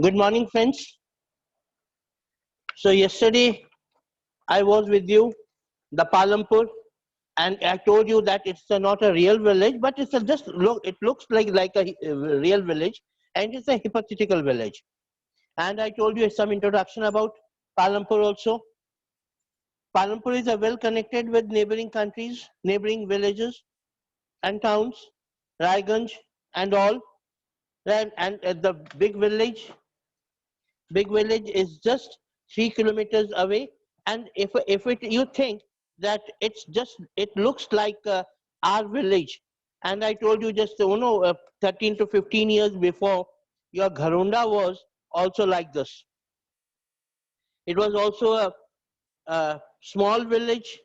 Good morning, friends. So yesterday I was with you, the Palampur, and I told you that it's not a real village, but it's a just look. It looks like a real village, and it's a hypothetical village. And I told you some introduction about Palampur also. Palampur is a well connected with neighboring countries, neighboring villages and towns, Raiganj and all. And the big village is just 3 kilometers away. And if it you think that it looks like our village, and I told you just 13 to 15 years before, your Gharunda was also like this. It was also a small village.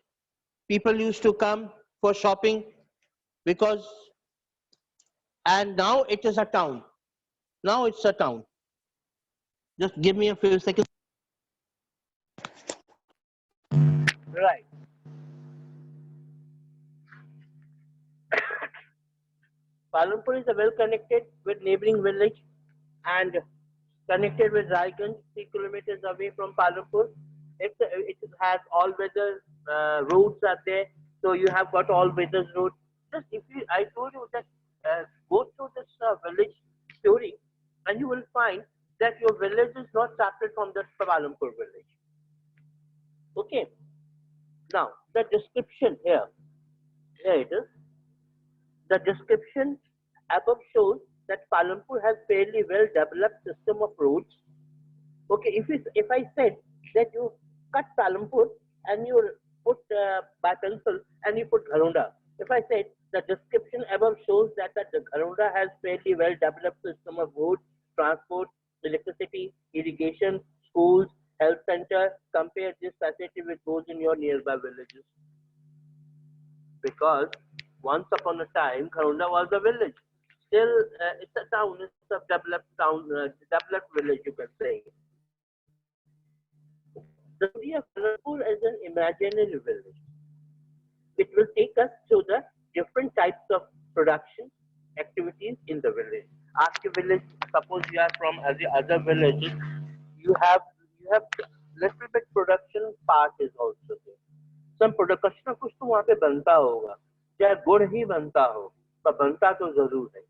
People used to come for shopping because, and now it is a town. Now it's a town. Just give me a few seconds. Right. Palampur is a well connected with neighboring village and connected with Raiganj, 3 kilometers away from Palampur. It has all weather roads are there, so you have got all weather roads. Just if you, I told you that go through this village story, and you will find that your village is not started from the Palampur village. Okay. Now the description here, here it is. The description above shows that Palampur has fairly well developed system of roads. Okay, if I said that you cut Palampur and you put by pencil and you put Gharunda, if I said the description above shows that the Gharunda has fairly well developed system of roads, transport, electricity, irrigation, schools, health center, compare this facility with those in your nearby villages. Because once upon a time, Gharunda was a village. Still, it's a town. It's a developed town, developed village, you can say. The story of Palampur is an imaginary village. It will take us to the different types of production activities in the village. After village, suppose you are from the other villages, you have little bit production part is also there. Some production कुछ ना कुछ तो वहाँ पे बनता होगा, चाहे गुड़ ही बनता हो, पर बनता तो जरूर है.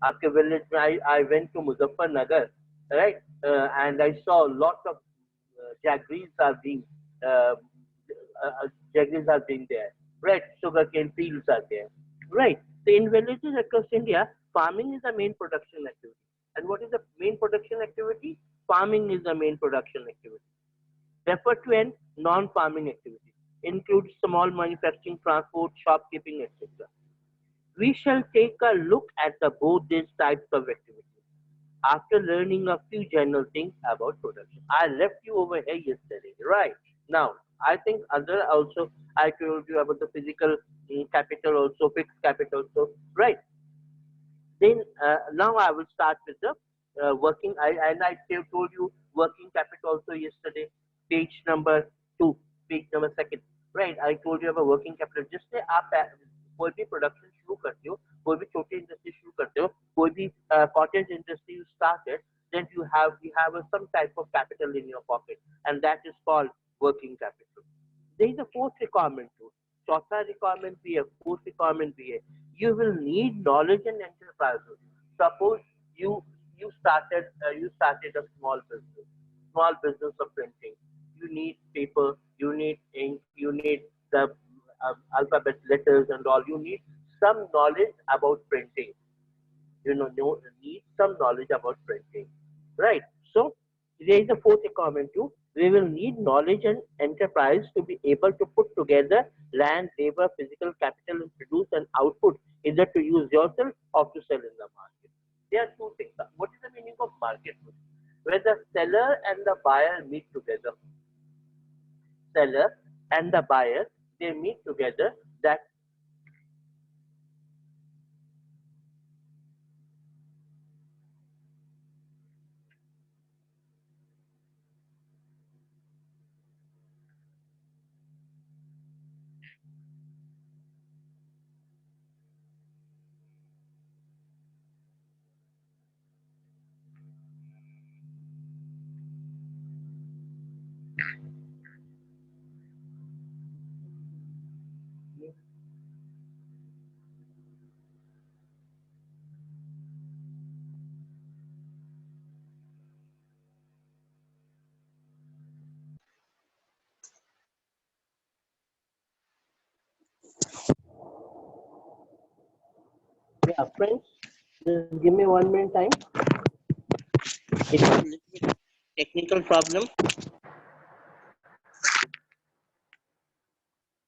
आपके विलेज में I went to Muzaffarnagar, right? And I saw lots of jaggeries are being uh, jaggeries are being there, right? Sugarcane fields are there, right? So in villages across India, farming is the main production activity. And what is the main production activity? Farming is the main production activity. Refer to an non-farming activity. Includes small manufacturing, transport, shopkeeping, etc. We shall take a look at both these types of activities after learning a few general things about production. I left you over here yesterday, right? Now, I think other also, I told you about the physical capital also, fixed capital also, right? Then now I will start with the working. And I told you working capital also yesterday, page number 2, page number 2, right? I told you about working capital. Just say आप कोई भी production शुरू करते हो, कोई भी छोटी industry शुरू करते हो, कोई भी cottage industry you started, then you have some type of capital in your pocket, and that is called working capital. There is a fourth requirement too. चौथा requirement भी है, fourth requirement भी है. You will need knowledge and enterprise. Suppose you started a small business of printing. You need paper, you need ink, you need the alphabet letters and all. You need some knowledge about printing. Need some knowledge about printing, right? So there is a fourth requirement too. We will need knowledge and enterprise to be able to put together land, labor, physical capital, and produce an output either to use yourself or to sell in the market. There are two things. What is the meaning of market? Where the seller and the buyer meet together. Seller and the buyer, they meet together. That Yeah, friends, just give me 1 minute time. It was a little bit technical problem.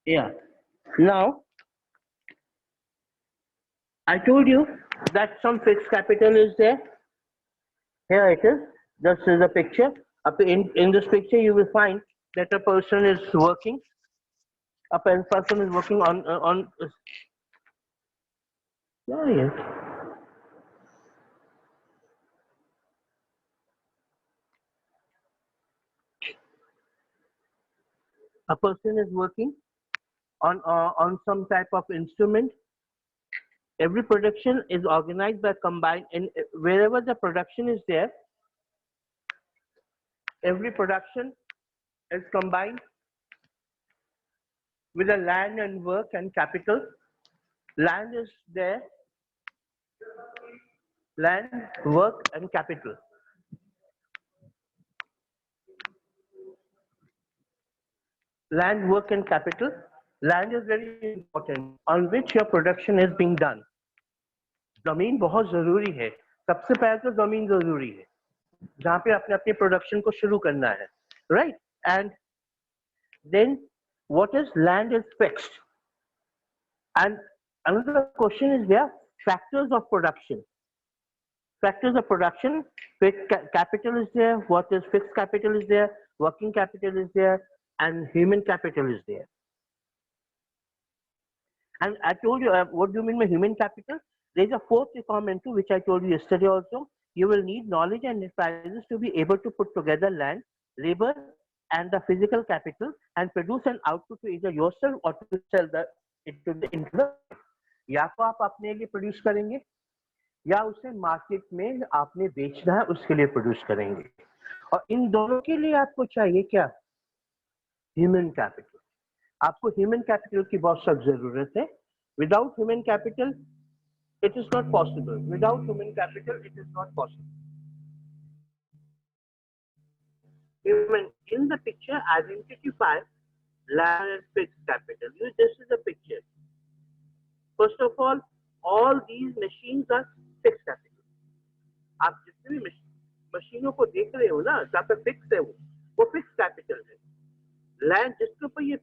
Yeah. Now, I told you that some fixed capital is there. Here it is. This is a picture. In this picture, you will find that a person is working. Person is working on. Yeah, yes. A person is working on some type of instrument. Every production is organized by combined, and wherever the production is there, every production is combined with a land and work and capital. Land is there, land, work, and capital. Land, work, and capital. Land is very important on which your production is being done. जमीन बहुत जरूरी है. सबसे पहले तो जमीन जरूरी है जहाँ पे आपने अपने प्रोडक्शन को शुरू करना है, right? And then what is land is fixed. And another question is there factors of production. Factors of production, fixed capital is there, what is fixed capital is there, working capital is there, and human capital is there. And I told you, what do you mean by human capital? There is a fourth requirement too, which I told you yesterday also. You will need knowledge and enterprises to be able to put together land, labor, and the physical capital and produce an output to either yourself or to sell it to the into the. या तो आप अपने लिए produce करेंगे या उसे market में आपने बेचना है उसके लिए प्रोड्यूस करेंगे. और इन दोनों के लिए आपको चाहिए क्या? Human capital. आपको ह्यूमन कैपिटल की बहुत सख्त जरूरत है. Without human capital it is not possible. Without human capital, it is not possible. Human in the picture, identify land and fixed capital. This is a picture. First of all these machines are fixed capital. आप जितनी भी मशीनों को देख रहे हो ना, जहाँ पे फिक्स है वो फिक्स कैपिटल है. लैंड जिसके ऊपर ये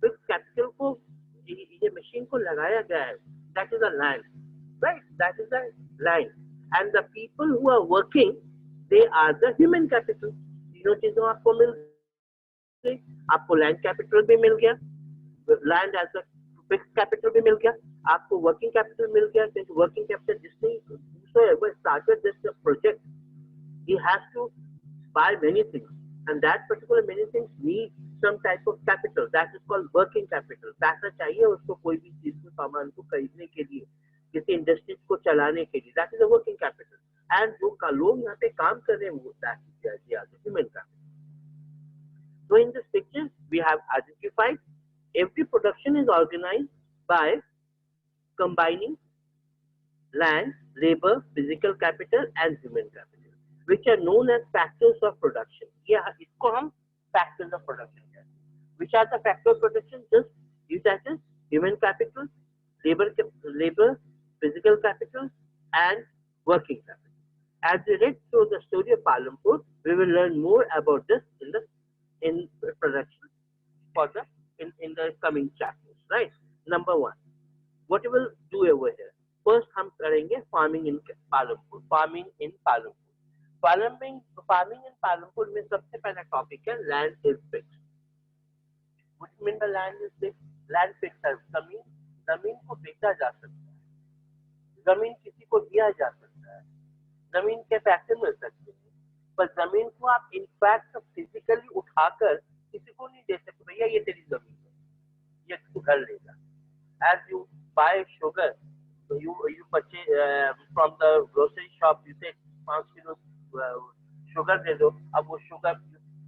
फिक्स कैपिटल को ये मशीन को लगाया गया है, that is a land. Right, that is the line, and the people who are working, they are the human capital. तीनों चीजों आपको मिल गई. आपको लैंड कैपिटल भी मिल गया, land as a fix capital भी मिल गया, आपको वर्किंग कैपिटल मिल गया. क्योंकि वर्किंग कैपिटल जिसने started this project, he has to buy many things, and that particular many things need some type of capital. That is called working capital. पैसा चाहिए उसको कोई भी चीज को सामान को खरीदने के लिए, किसी इंडस्ट्रीज को चलाने के लिए. That is a working capital. And जो लोग यहाँ पे काम कर रहे हैं वो that is human capital. So in this picture we have identified every production is organized by combining land, labor, physical capital and human capital, which are known as factors of production. Yeah, इसको हम factors of production कहते हैं. Which are the factors of production? Just that is human capital, labor, physical capital, and working capital. As we read through the story of Palampur, we will learn more about this in production for in the coming chapters. Right? Number one, what we will do over here. First, हम करेंगे farming in Palampur. Farming in Palampur में सबसे पहला topic है land is fixed. What do you mean by land is fixed? Land fixed है. जमीन को बेचा जा सकता है, जमीन किसी को दिया जा सकता है, जमीन के पैसे मिल सकते हैं, पर जमीन को आप इनफैक्ट फिजिकली उठाकर किसी को नहीं दे सकते. भैया ये तेरी जमीन है, ये तू घर लेगा. As you buy sugar, so you purchase from the grocery shop, you say 5 kilo sugar दे दो. अब वो sugar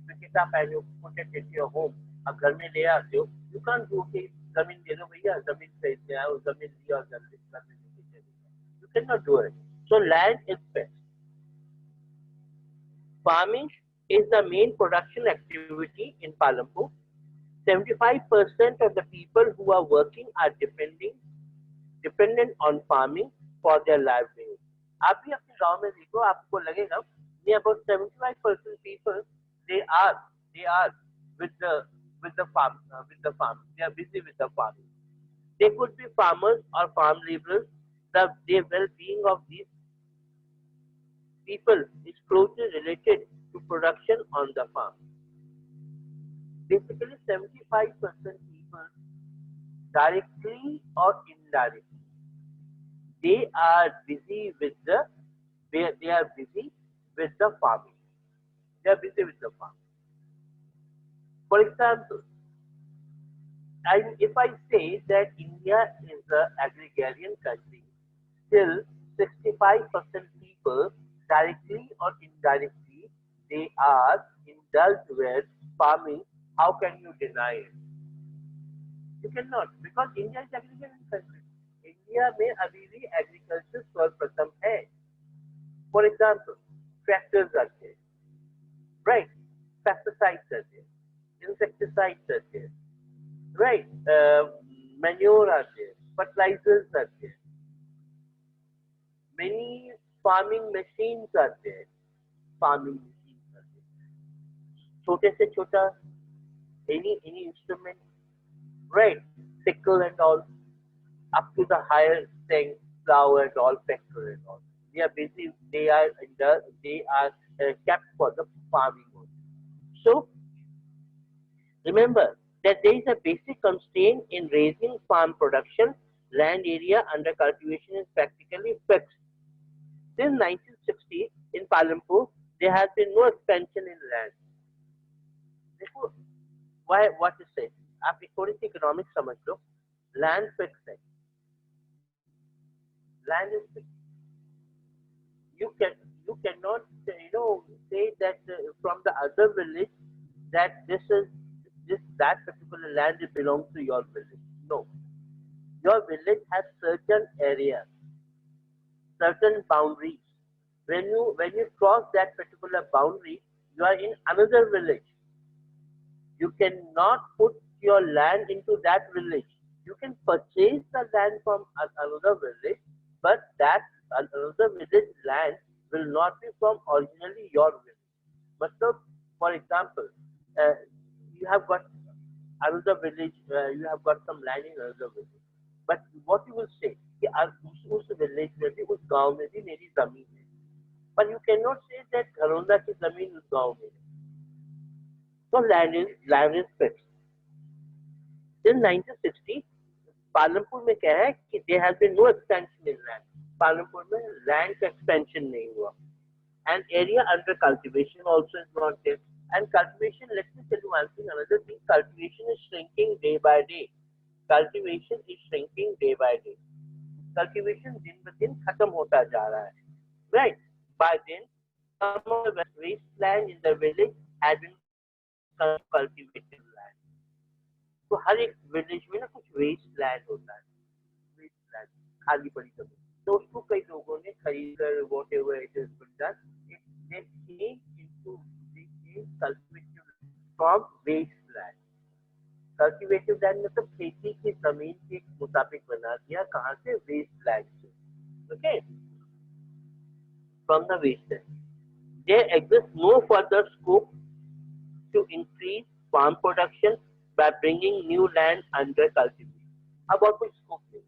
किताब पहले put it into your home, अब घर में ले आते हो, you can't do कि जमीन दे दो भैया, जमीन खरीदते हैं, जमीन लिया और जमीन लेके चले गए. You cannot do it. So land is best. Farming is the main production activity in Palampur. 75% of the people who are working are dependent on farming for their livelihood. आप भी अपने गांव में देखो, आपको लगेगा near about 75% people they are with the farm. They are busy with the farming. They could be farmers or farm laborers. The well-being of these people is closely related to production on the farm. Basically, 75% people, directly or indirectly, they are busy with the farming. They are busy with the farm. For example, if I say that India is an agrarian country, still 65% people, directly or indirectly, they are indulged with farming. How can you deny it? You cannot, because India is agrarian country. India में अभी भी agriculture सर्वप्रथम है. For example, tractors are there, right? Pesticides are there, insecticides are there, right? Manure are there, fertilizers are there. Many farming machines are there. छोटे से छोटा any instrument, right? Sickle and all, up to the higher thing, plow and all, tractor and all. They are busy. They are kept for the farming only. So remember that there is a basic constraint in raising farm production. Land area under cultivation is practically fixed. Since 1960, in Palampur, there has been no expansion in land. देखो, what is it? आप एक थोड़ी सी economics समझ लो. Land fixed है. Land is fixed. You cannot say that from the other village that that particular land belongs to your village. No, your village has certain areas, certain boundaries. When you cross that particular boundary, you are in another village. You cannot put your land into that village. You can purchase the land from another village, but that another village land will not be from originally your village. But so, for example, you have got another village, you have got some land in another village. But what you will say, कि उस village में भी उस गांव में भी मेरी जमीन है. But you cannot say that घरौंदा की जमीन उस गांव में है. So land is fixed. In 1960, Palampur में क्या है कि there has been no expansion in land. Palampur में land का expansion नहीं हुआ. And area under cultivation also is not there. And cultivation, let me tell you one thing, another thing, cultivation is shrinking day by day. Cultivation is shrinking day by day. Cultivation दिन ब दिन खत्म होता जा रहा है. Right? By then, some of the wasteland in the village had been cultivated land. तो हर एक विलेज में ना कुछ वेस्ट लैंड होता है. वेस्ट लैंड, खाली पड़ी जमीन. तो उसको कई लोगों ने खरीद कर whatever it is done, they came into cultivative from waste land. Cultivative land मतलब खेती की जमीन के मुताबिक बना दिया. कहाँ से? वेस्ट लैंड से. Okay, from the waste land. There exists no further scope to increase farm production by bringing new land under cultivation. अब और कोई स्कोप नहीं है.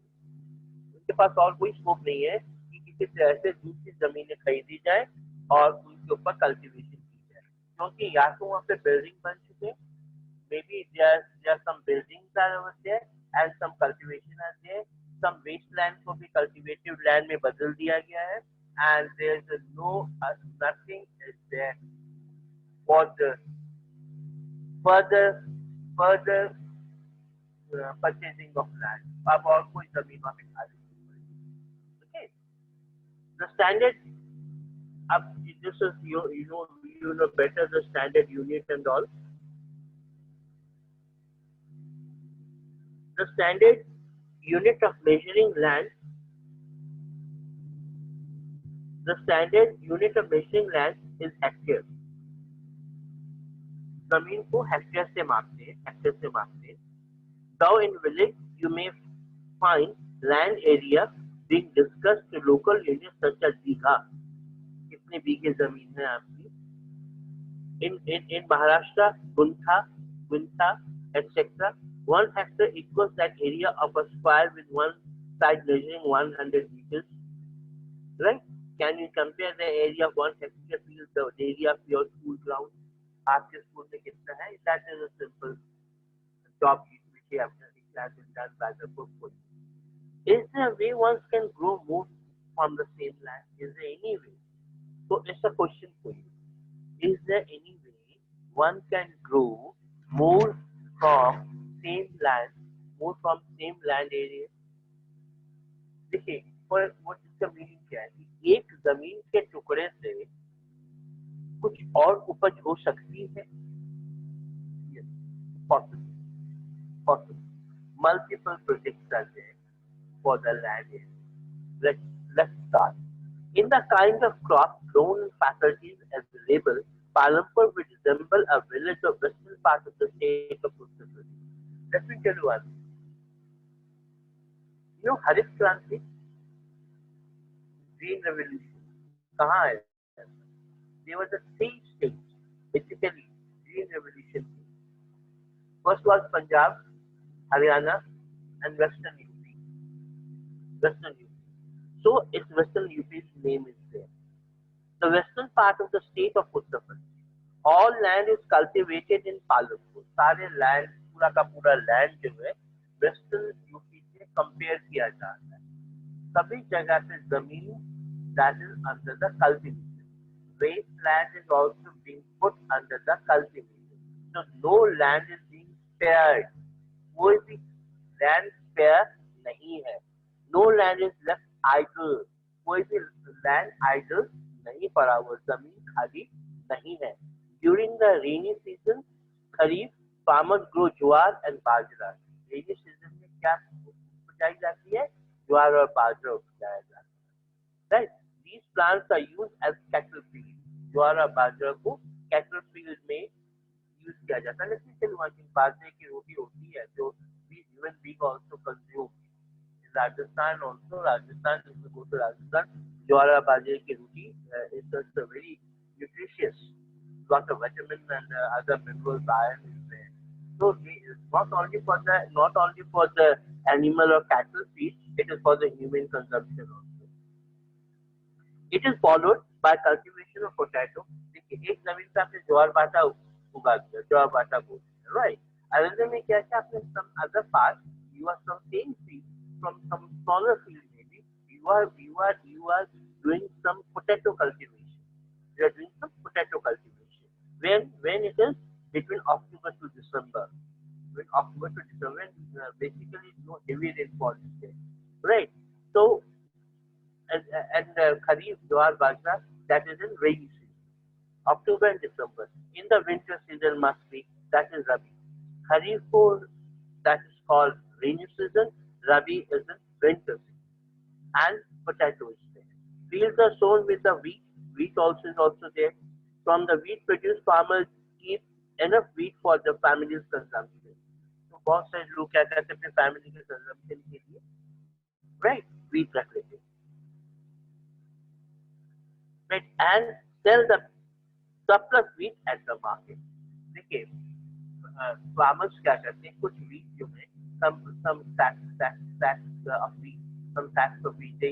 उनके पास और कोई स्कोप नहीं है कि किसी तरह से दूसरी जमीनें खरीदी जाए और उनके ऊपर कल्टीवेशन की जाए, क्योंकि या तो वहाँ पे बिल्डिंग बन चुके, maybe there are some buildings are over there and some cultivation are there. Some wasteland को भी cultivated land में बदल दिया गया है, and there is nothing is there for the further purchasing of land. अब और कोई जमीन वहाँ पे खाली नहीं पड़ी. Okay, the standard this is you know better the standard unit and all. The standard unit of measuring land, the standard unit of measuring land is hectare. जमीन को हेक्टेयर से मापते हैं, हेक्टेयर से मापते हैं. Now in village you may find land area being discussed to local units such as बीघा. कितने बीघे जमीन है आपकी? In Maharashtra, Guntha, etc. 1 hectare equals that area of a square with one side measuring 100 meters. Right? Can you compare the area of 1 hectare field the area of your school ground? आपके school में कितना है? That is a simple job which you have done by the book. Is there a way one can grow more from the same land? Is there any way? So it's a question for you. Is there any way one can grow more from same land, more from same land area? देखिए, what is the meaning क्या है? एक जमीन के टुकड़े से कुछ और उपज हो सकती है? Yes, possible. Multiple projects are there for the land area. Let's start. In the kind of crop grown and faculties available, Palampur will resemble a village of western part of the state of Uttar Pradesh. Let me tell you one thing. You know Harit Kranti, Green Revolution, कहाँ है? They were the three states, basically Green Revolution. First was Punjab, Haryana, and Western UP. Western UP. So its Western UP's name is there. The western part of the state of Uttar Pradesh. All land is cultivated in Palampur. सारे land, पूरा का पूरा land जो है Western UP से compare किया जाता है. सभी जगह पे जमीन that is under the cultivation. Wasteland is also being put under the cultivation. So no land is being spared. कोई भी land spare नहीं है. No land is left idle. कोई भी land idle नहीं पड़ा हुआ, जमीन खाली नहीं है. During the rainy season, kharif farmers grow jowar and bajra. Rainy season में क्या उपजाई जाती है? ज्वार और बाजरा उपजाया जाता है. Right? These plants are used as cattle feed. ज्वार और बाजरा को cattle feed में यूज किया जाता है. लेकिन चलो बाजरे की रोटी होती है जो even being also consumed. Rajasthan also, Rajasthan, if you go to Rajasthan, Jawara Bajre ki roti is just very nutritious. Lot of vitamin and other minerals, iron is there. So it's not only for the animal or cattle feed, it is for the human consumption also. It is followed by cultivation of potato. देखिए एक जमीन पे आपने ज्वार बाटा उगा दिया, ज्वार बाटा बोल दिया, right? अगर में क्या क्या आपने some other part, you are some same seed from some smaller field maybe, you are doing some potato cultivation. You are doing some potato cultivation. When it is between October to December. When October to December, basically no heavy rainfall is there, right? So and Kharif, Jawar, Bajra, that is in rainy season. October and December. In the winter season must be, that is Rabi. Kharif, that is called rainy season. Rabi is in winter season. And potato is there. Fields are sown with the wheat. Wheat also is also there. From the wheat produced, farmers keep enough wheat for the family's consumption. So बहुत सारे लोग क्या करते हैं अपने family के consumption के लिए, right? Wheat रख लेते हैं. Right? And sell the surplus wheat at the market. देखिए farmers क्या करते हैं, कुछ wheat जो है some sacks of wheat, some sacks of wheat they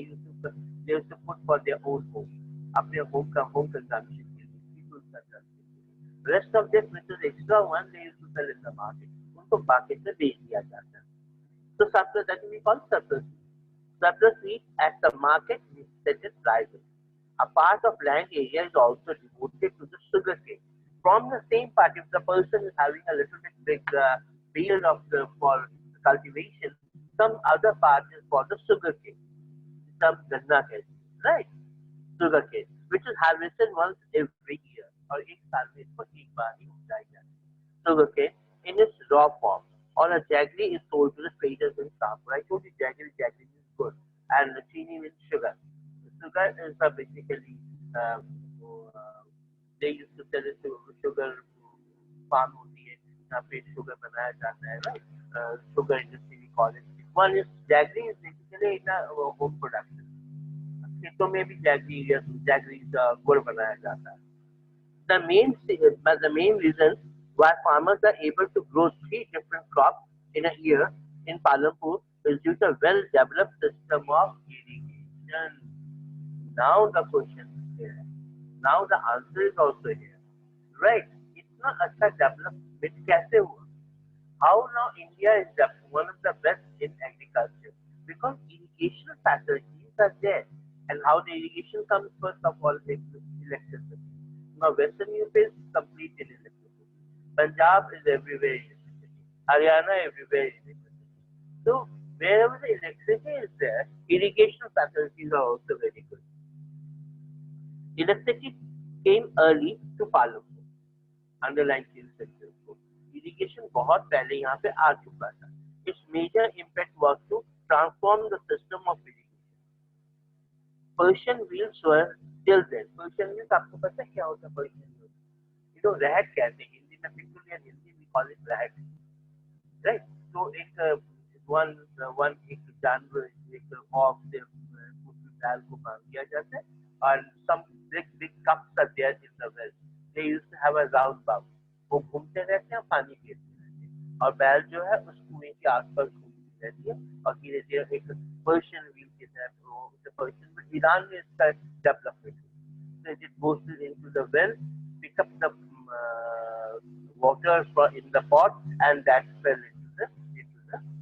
used to put for their own home, अपने home consumption के लिए, people's consumption. Rest of this which is extra one they used to sell in the market. उनको market में बेच दिया जाता है. So surplus, that we call surplus. Surplus wheat at the market is set in prices. A part of land area is also devoted to the sugar cane. From the same part, if the person is having a little bit big field for cultivation, some other part is for the sugar cane. Some ganna cane, right? Sugar cane, which is harvested once every year, or एक साल में इसको एक बार ही उगाई जाती है. Sugarcane in its raw form, or a jaggery is sold to the traders in Singapore. I told you jaggery is good, and the chini means sugar. Sugar is basically they used to sell it to sugar farm होती है, यहाँ पे sugar बनाया जाता है, right? Sugar industry we call it. One is jaggery is basically in a home production. खेतों में भी jaggery गुड़ बनाया जाता है. The main reason why farmers are able to grow 3 different crops in a year in Palampur is due to a well-developed system of irrigation. Now the question is here. Now the answer is also here. Right? इतना अच्छा development कैसे हुआ? How now India is one of the best in agriculture? Because irrigation facilities are there. And how the irrigation comes first of all is electricity. Now Western UP is complete in electricity. Punjab is everywhere in electricity. Haryana everywhere in electricity. So wherever the electricity is there, irrigation facilities are also very good. Electricity came early to Palampur under 19th century. Irrigation बहुत पहले यहाँ पे आ चुका था. Its major impact was to transform the system of irrigation. Persian wheels were till then. Persian wheels आपको पता है क्या होता है Persian wheels? You know रहट कहते हैं हिंदी में, peculiar Hindi we call it रहट, right? So एक one एक जानवर एक hog से उसकी बैल को बांध दिया जाता है, और some big cups are there in the well. They used to have a round bowl. वो घूमते रहते हैं, पानी पीते रहते हैं, और बैल जो है उस कुएं के आसपास घूमती रहती है, और धीरे धीरे एक पर्शियन व्हील की तरह पर्शियन में ईरान में इसका डेवलपमेंट हुआ. So it goes into the well, pick up the water in the pot, and that fell into the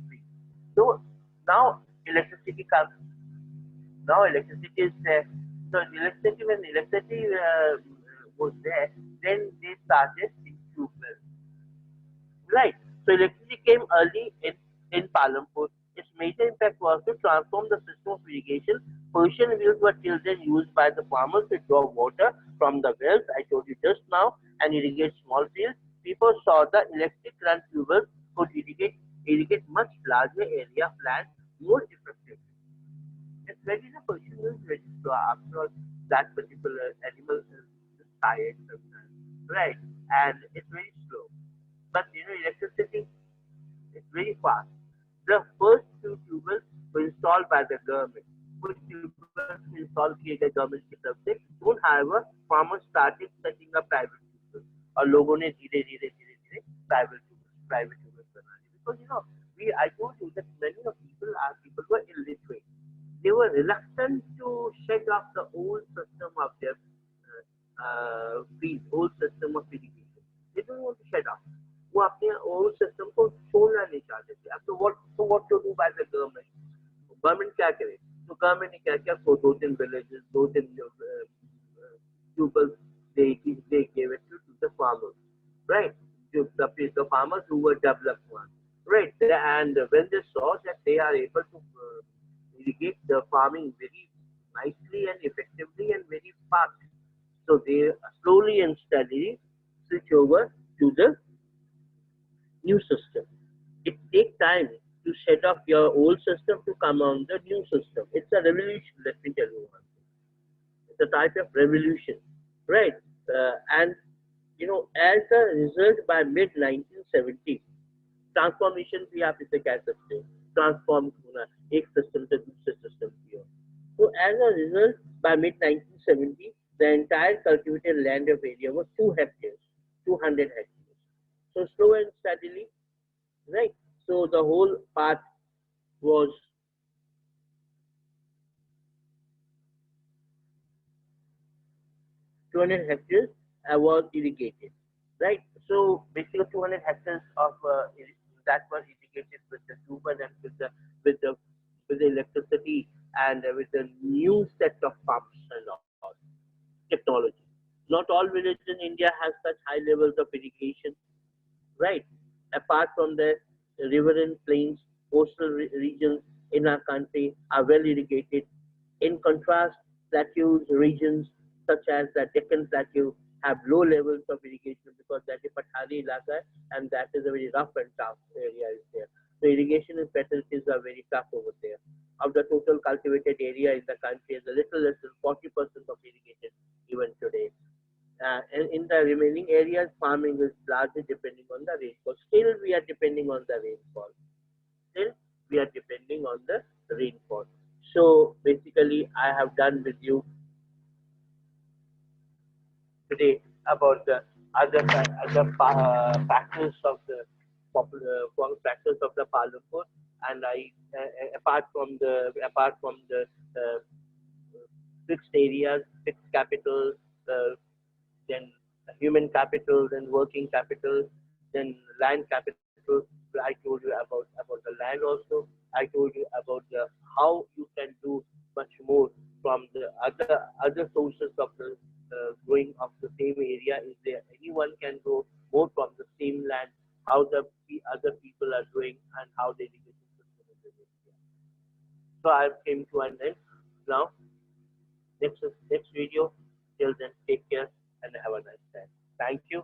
sea. So now electricity comes. Now electricity is there. So when electricity was there, then they started in tube wells. Right. So electricity came early in Palampur. Its major impact was to transform the system of irrigation. Persian wheels were till then used by the farmers to draw water from the wells, I told you just now, and irrigate small fields. People saw the electric run tubers could irrigate much larger area of land more effectively. It's very the Persian wheel is very slow. After all, that particular animal is tired sometimes, right? And it's very slow. But electricity is very fast. The first 2 tubers were installed by the government. कुछ tubers installed किए गए government की तरफ से. Soon, however, farmers started setting up private tubers, और लोगों ने धीरे-धीरे private tubers बना लिए. Because I told you that many of people were illiterate. They were reluctant to shed off the old system of their old system of irrigation. They don't want to shed off. वो अपने old system को छोड़ना नहीं चाहते थे. अब so what to do by the government? Government क्या करे? तो government ने क्या किया? So 2-3 villages, 2-3 pupils, they gave it to the farmers, right? The farmers who were developed ones, right? And when they saw that they are able to irrigate the farming very nicely and effectively and very fast, so they slowly and steadily switch over to the new system. It takes time to set up your old system to come on the new system. It's a revolution, let me tell you one thing. It's a type of revolution, right? And as a result, by mid-1970, transformation भी आप इसे कह सकते हो, transform होना एक system से दूसरे system की ओर. So as a result, by mid-1970, the entire cultivated land of area was 200 hectares. So slow and steadily, right? So the whole part was hectares was irrigated, right? So basically 200 hectares of that was irrigated with the tuber and with the electricity and with the new set of pumps and all technology. Not all villages in India has such high levels of irrigation, right? Apart from the riverine plains, coastal regions in our country are well irrigated. In contrast, plateaus regions such as the Deccan Plateau have low levels of irrigation because that is Pathari Ilaka and that is a very rough and tough area is there. So irrigation facilities are very tough over there. Of the total cultivated area in the country is a little less than 40% of irrigation even today. And in the remaining areas, farming is largely depending on the rainfall. Still, we are depending on the rainfall. Still, we are depending on the rainfall. So basically, I have done with you today about the factors of the popular factors of the Palanpur, and I apart from the uh, fixed areas, fixed capitals, then human capital, then working capital, then land capital. I told you about the land also. I told you about the how you can do much more from the other sources of the growing of the same area. Is there anyone can grow more from the same land? How the other people are doing and how the education system is in India. So I came to an end now. Next video. Till then, take care and have a nice time. Thank you.